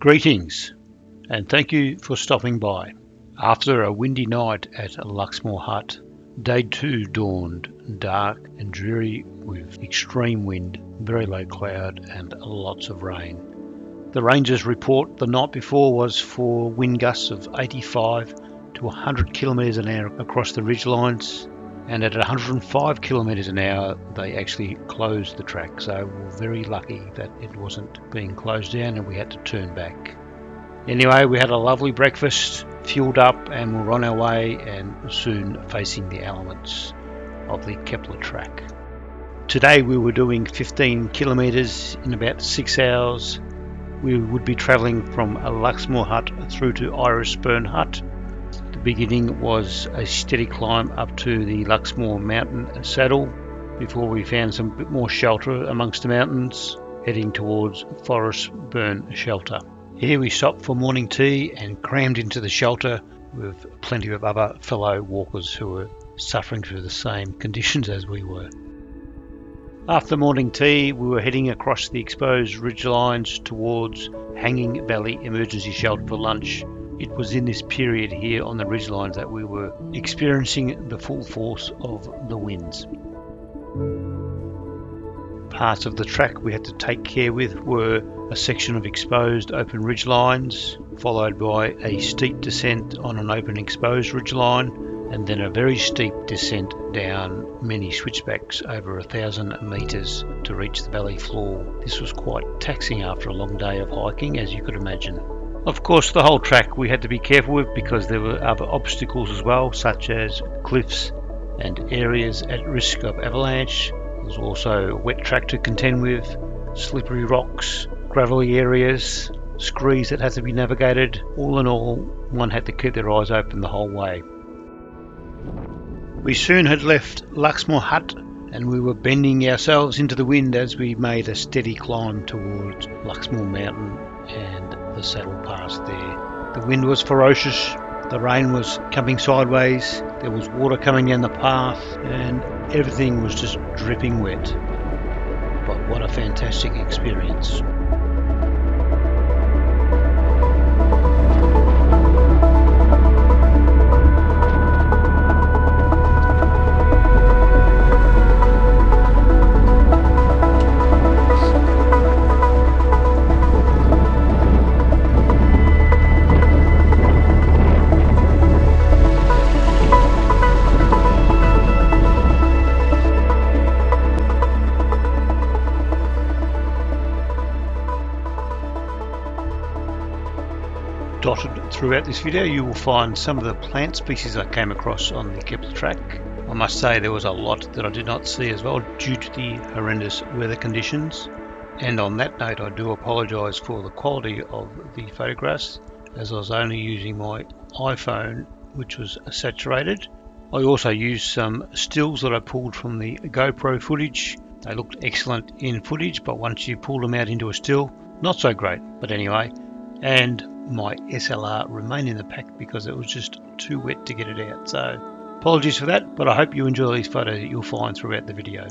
Greetings, and thank you for stopping by. After a windy night at Luxmore Hut, day 2 dawned dark and dreary with extreme wind, very low cloud and lots of rain. The ranger's report the night before was for wind gusts of 85 to 100 kilometres an hour across the ridgelines, and at 105 kilometres an hour they actually closed the track, so we were very lucky that it wasn't being closed down and we had to turn back. Anyway, we had a lovely breakfast, fueled up, and we're on our way and soon facing the elements of the Kepler Track. Today we were doing 15 kilometres in about 6 hours. We would be travelling from Luxmore Hut through to Irisburn Hut. The beginning was a steady climb up to the Luxmore mountain saddle before we found some bit more shelter amongst the mountains, heading towards Forestburn Shelter. Here we stopped for morning tea and crammed into the shelter with plenty of other fellow walkers who were suffering through the same conditions as we were. After morning tea, we were heading across the exposed ridgelines towards Hanging Valley Emergency Shelter for lunch. It was in this period here on the ridgelines that we were experiencing the full force of the winds. Parts of the track we had to take care with were a section of exposed open ridgelines, followed by a steep descent on an open exposed ridgeline, and then a very steep descent down many switchbacks over 1,000 metres to reach the valley floor. This was quite taxing after a long day of hiking, as you could imagine. Of course, the whole track we had to be careful with because there were other obstacles as well, such as cliffs and areas at risk of avalanche. There was also a wet track to contend with, slippery rocks, gravelly areas, screes that had to be navigated. All in all, one had to keep their eyes open the whole way. We soon had left Luxmore Hut and we were bending ourselves into the wind as we made a steady climb towards Luxmore Mountain and the saddle pass there. The wind was ferocious, the rain was coming sideways, there was water coming down the path, and everything was just dripping wet. But what a fantastic experience. Dotted throughout this video you will find some of the plant species I came across on the Kepler Track. I must say there was a lot that I did not see as well due to the horrendous weather conditions. And on that note, I do apologise for the quality of the photographs, as I was only using my iPhone, which was saturated. I also used some stills that I pulled from the GoPro footage. They looked excellent in footage, but once you pull them out into a still, not so great. But anyway, and my SLR remained in the pack because it was just too wet to get it out. So apologies for that, but I hope you enjoy these photos that you'll find throughout the video.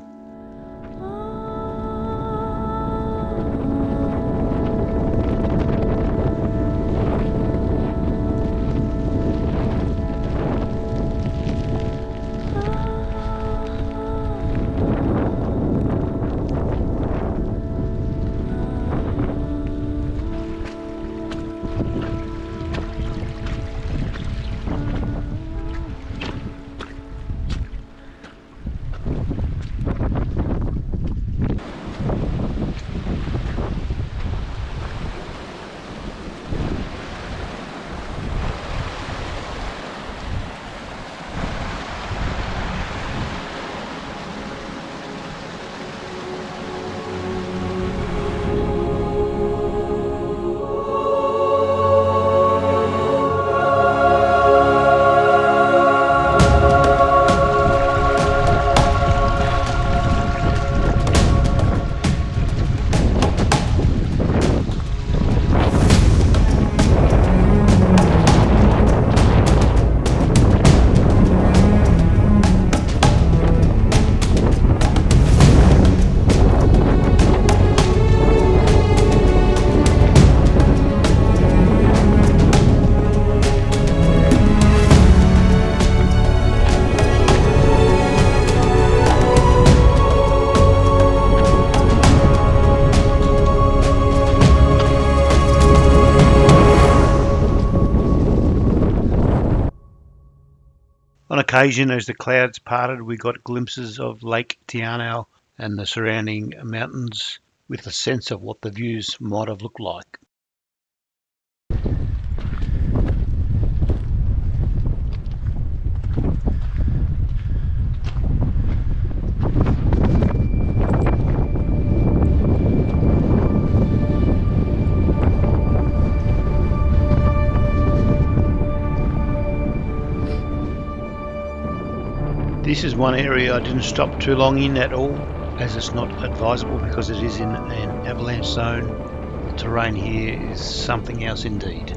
occasion, as the clouds parted, we got glimpses of Lake Tiano and the surrounding mountains with a sense of what the views might have looked like. This is one area I didn't stop too long in at all, as it's not advisable because it is in an avalanche zone. The terrain here is something else indeed.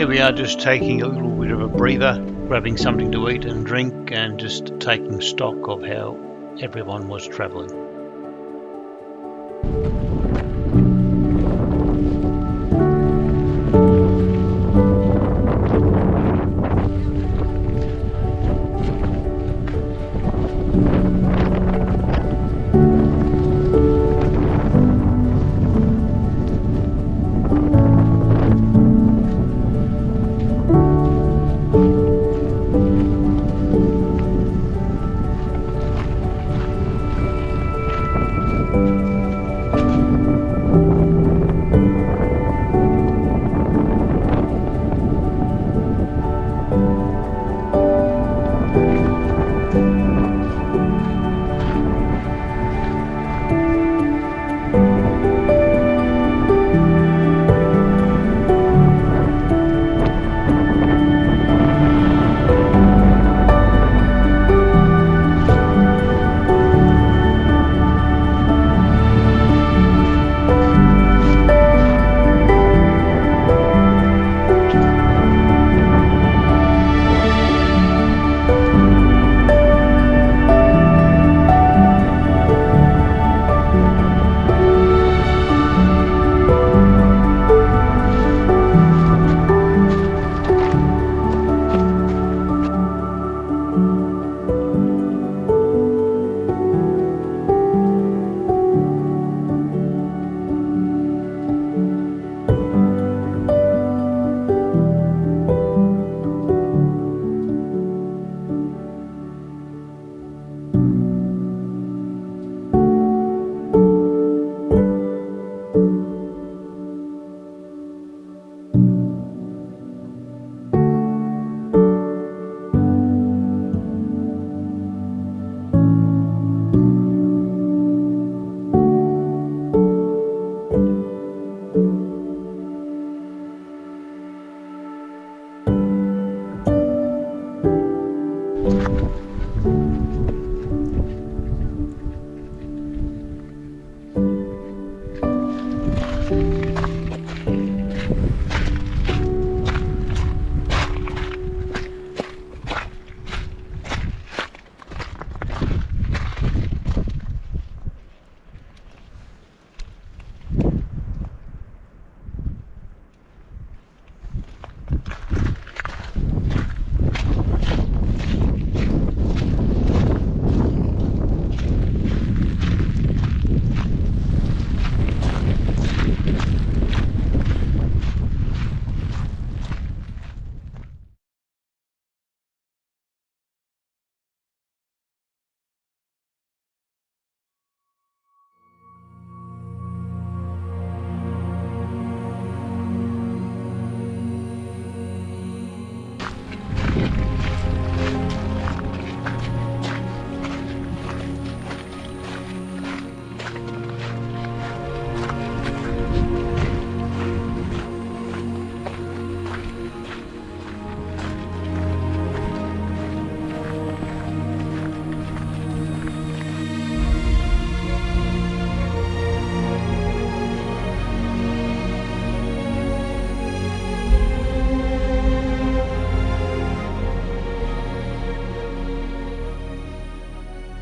Here we are, just taking a little bit of a breather, grabbing something to eat and drink, and just taking stock of how everyone was travelling.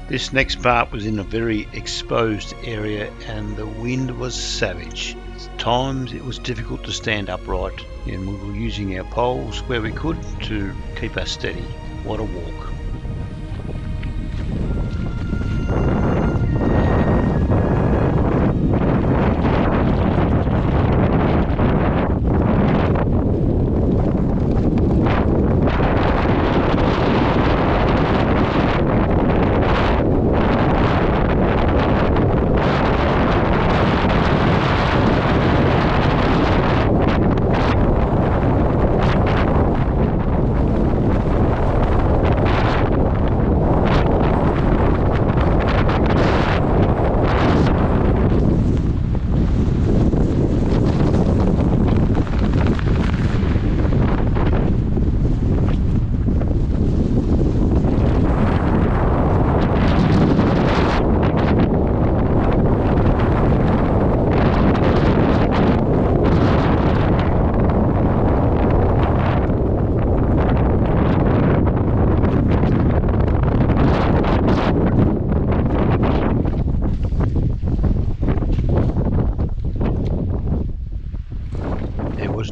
This next part was in a very exposed area and the wind was savage. At times it was difficult to stand upright, and we were using our poles where we could to keep us steady. What a walk.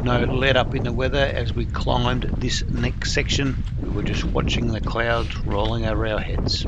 No let up in the weather as we climbed this next section. We were just watching the clouds rolling over our heads.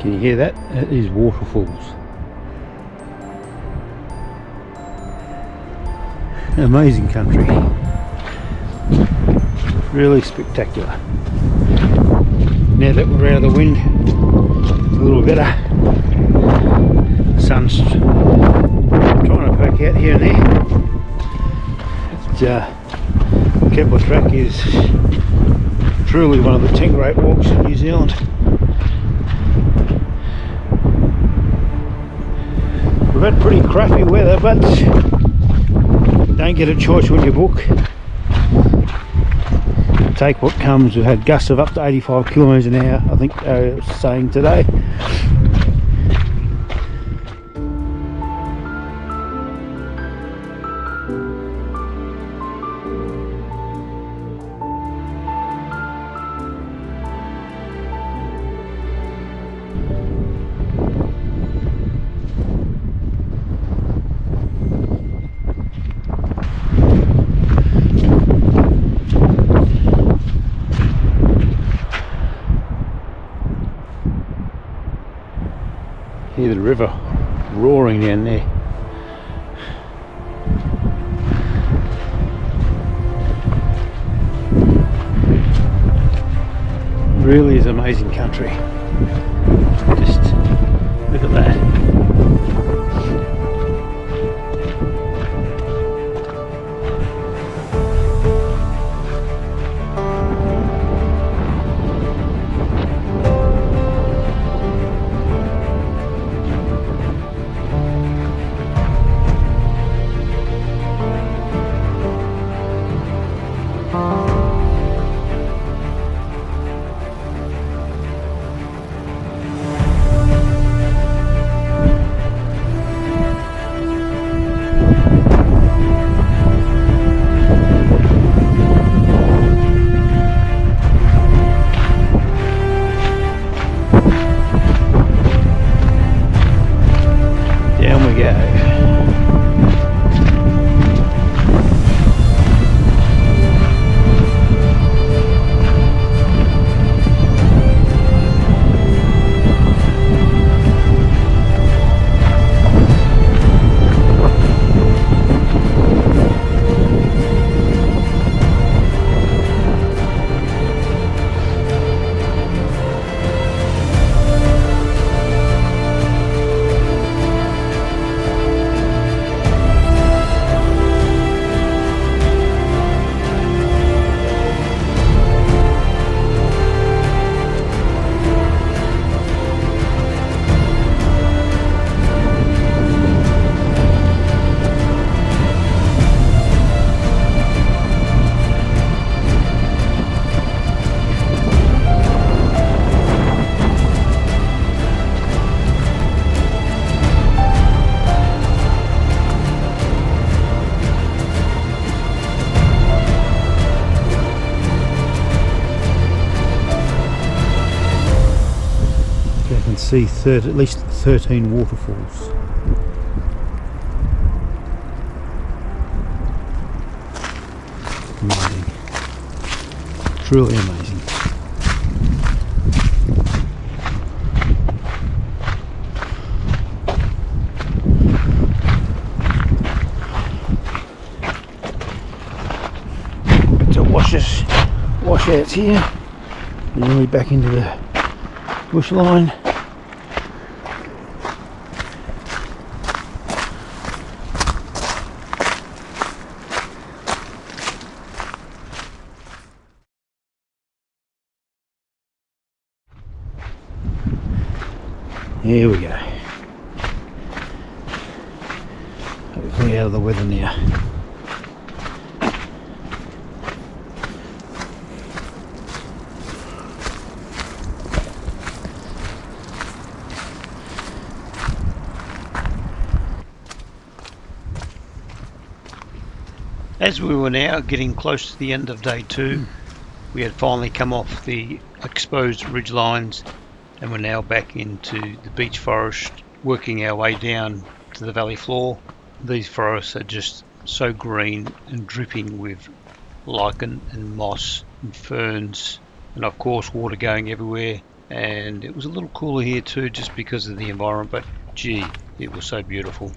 Can you hear that? That is waterfalls. Amazing country. Really spectacular. Now that we're out of the wind, it's a little better. Sun's trying to poke out here and there. Kepler Track is truly one of the 10 great walks in New Zealand. We've had pretty crappy weather, but don't get a choice when you book. Take what comes. We've had gusts of up to 85 kilometres an hour, I think they were saying today. Hear the river roaring down there. Really is amazing country. Just look at that. See at least 13 waterfalls. truly amazing. Bits of washouts here, and then we're back into the bush line. Here we go. Hopefully out of the weather now. As we were now getting close to the end of day 2, we had finally come off the exposed ridge lines, and we're now back into the beech forest, working our way down to the valley floor. These forests are just so green and dripping with lichen and moss and ferns, and of course water going everywhere. And it was a little cooler here too, just because of the environment, but gee, it was so beautiful.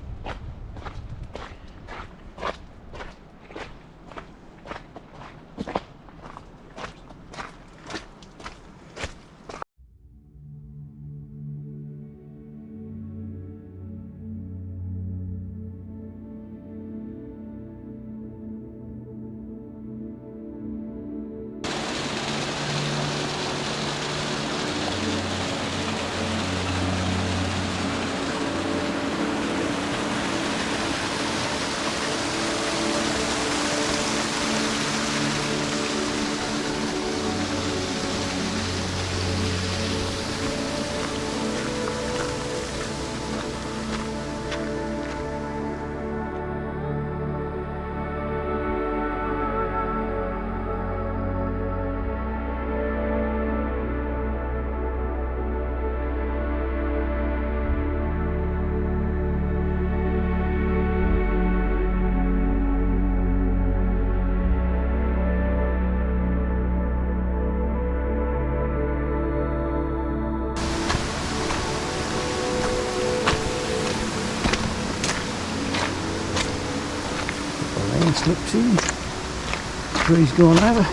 Slips in, tree's gone over.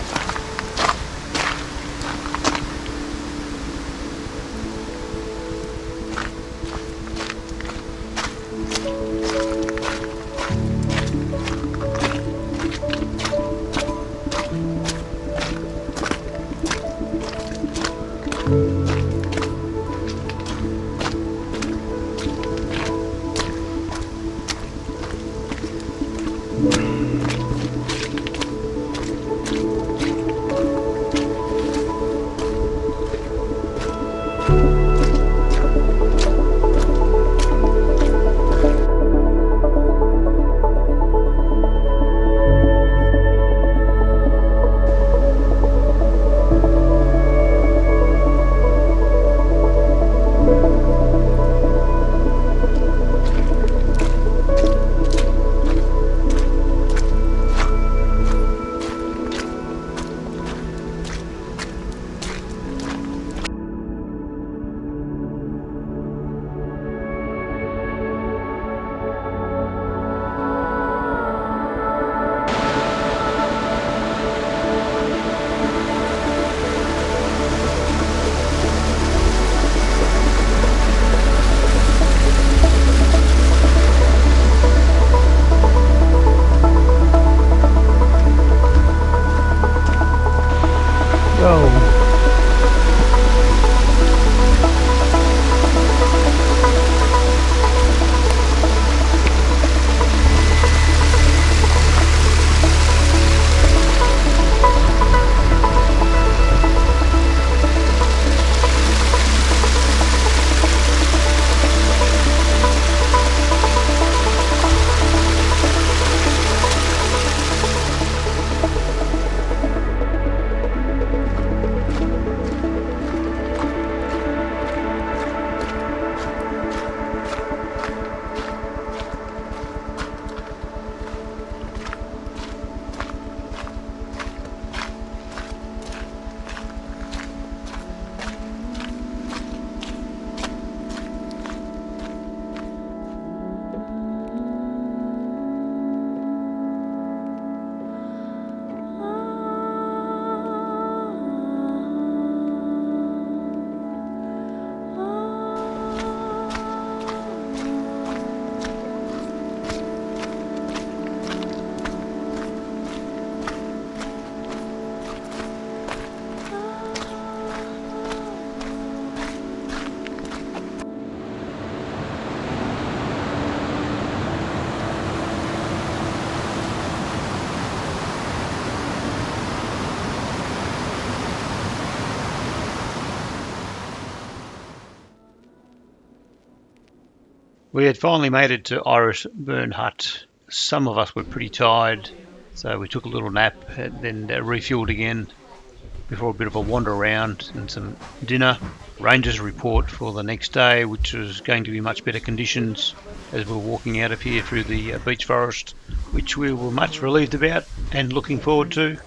We had finally made it to Iris Burn Hut. Some of us were pretty tired, so we took a little nap and then refueled again before a bit of a wander around and some dinner. Ranger's report for the next day, which was going to be much better conditions as we're walking out of here through the beech forest, which we were much relieved about and looking forward to.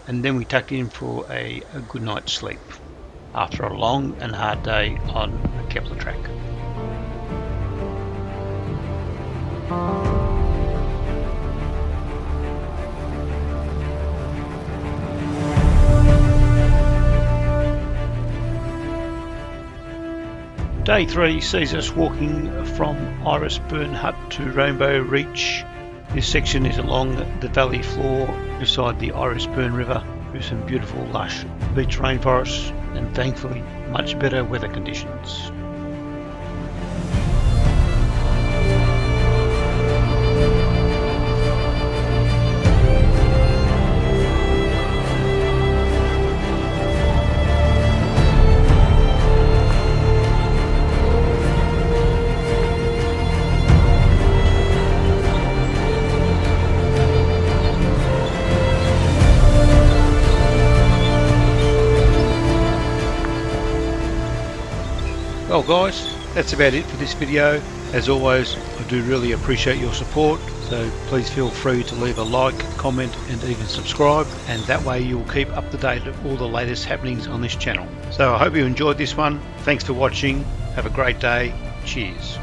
And then we tucked in for a good night's sleep after a long and hard day on the Kepler Track. Day 3 sees us walking from Iris Burn Hut to Rainbow Reach. This section is along the valley floor beside the Iris Burn River through some beautiful lush beech rainforests and thankfully much better weather conditions. Well guys, that's about it for this video. As always, I do really appreciate your support, so please feel free to leave a like, comment and even subscribe, and that way you'll keep up to date with all the latest happenings on this channel. So I hope you enjoyed this one. Thanks for watching. Have a great day. Cheers.